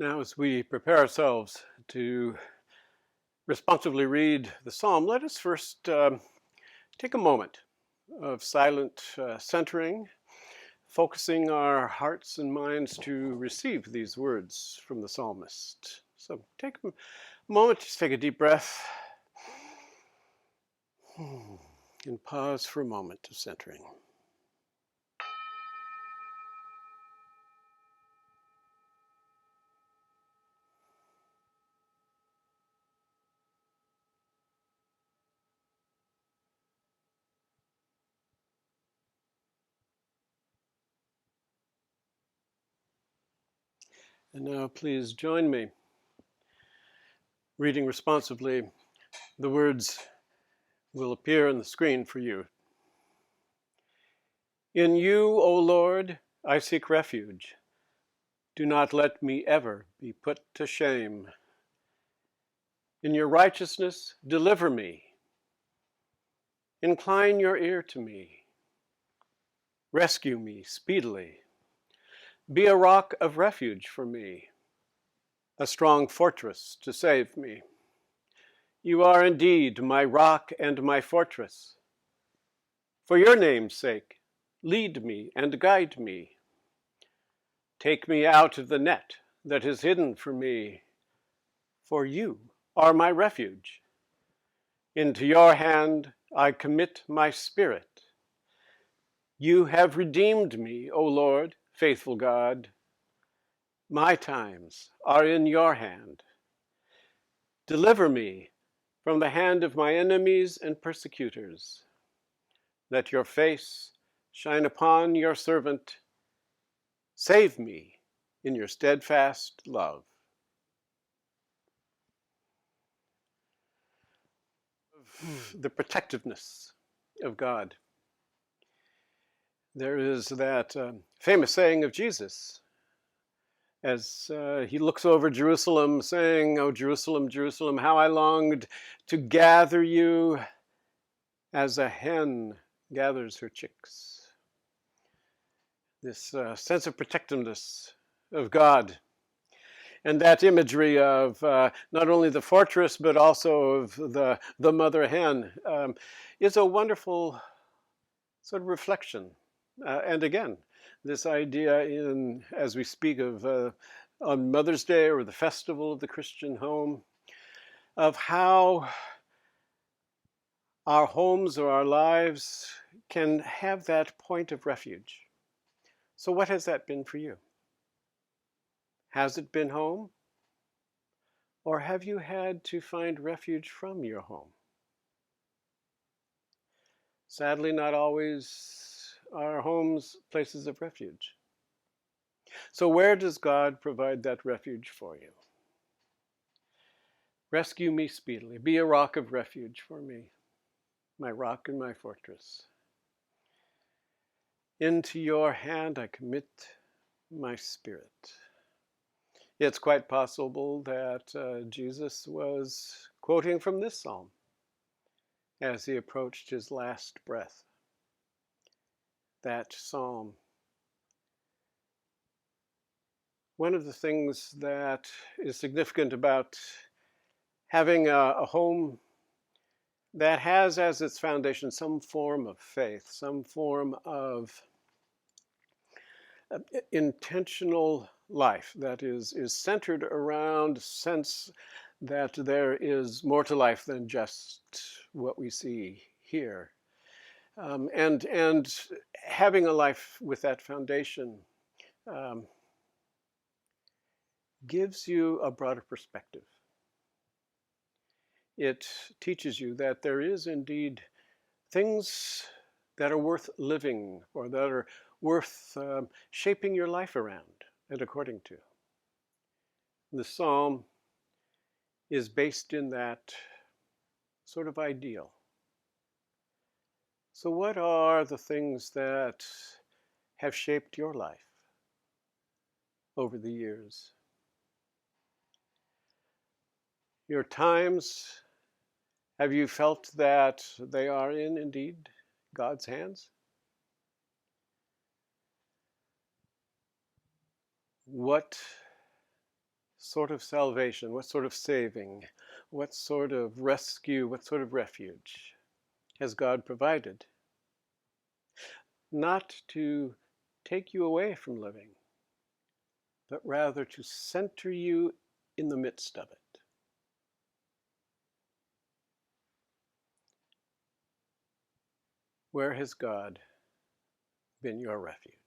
Now, as we prepare ourselves to responsibly read the psalm, let us first take a moment of silent centering, focusing our hearts and minds to receive these words from the psalmist. So take a moment, just take a deep breath, and pause for a moment of centering. And now please join me, reading responsibly. The words will appear on the screen for you. In you, O Lord, I seek refuge. Do not let me ever be put to shame. In your righteousness, deliver me. Incline your ear to me. Rescue me speedily. Be a rock of refuge for me, a strong fortress to save me. You are indeed my rock and my fortress. For your name's sake, lead me and guide me. Take me out of the net that is hidden for me, for you are my refuge. Into your hand I commit my spirit. You have redeemed me, O Lord, faithful God. My times are in your hand. Deliver me from the hand of my enemies and persecutors. Let your face shine upon your servant. Save me in your steadfast love. The protectiveness of God. There is that famous saying of Jesus as he looks over Jerusalem saying, "Oh, Jerusalem, Jerusalem, how I longed to gather you as a hen gathers her chicks." This sense of protectiveness of God, and that imagery of not only the fortress but also of the mother hen is a wonderful sort of reflection. And again, this idea as we speak of on Mother's Day or the festival of the Christian home, of how our homes or our lives can have that point of refuge. So what has that been for you? Has it been home? Or have you had to find refuge from your home? Sadly, not always are homes places of refuge. So where does God provide that refuge for you? Rescue me speedily. Be a rock of refuge for me, my rock and my fortress. Into your hand I commit my spirit. It's quite possible that Jesus was quoting from this psalm as he approached his last breath. That psalm. One of the things that is significant about having a home that has as its foundation some form of faith, some form of intentional life that is centered around a sense that there is more to life than just what we see here. And having a life with that foundation gives you a broader perspective. It teaches you that there is indeed things that are worth living or that are worth shaping your life around and according to. The psalm is based in that sort of ideal. So what are the things that have shaped your life over the years? Your times, have you felt that they are in indeed God's hands? What sort of salvation, what sort of saving, what sort of rescue, what sort of refuge has God provided? Not to take you away from living, but rather to center you in the midst of it. Where has God been your refuge?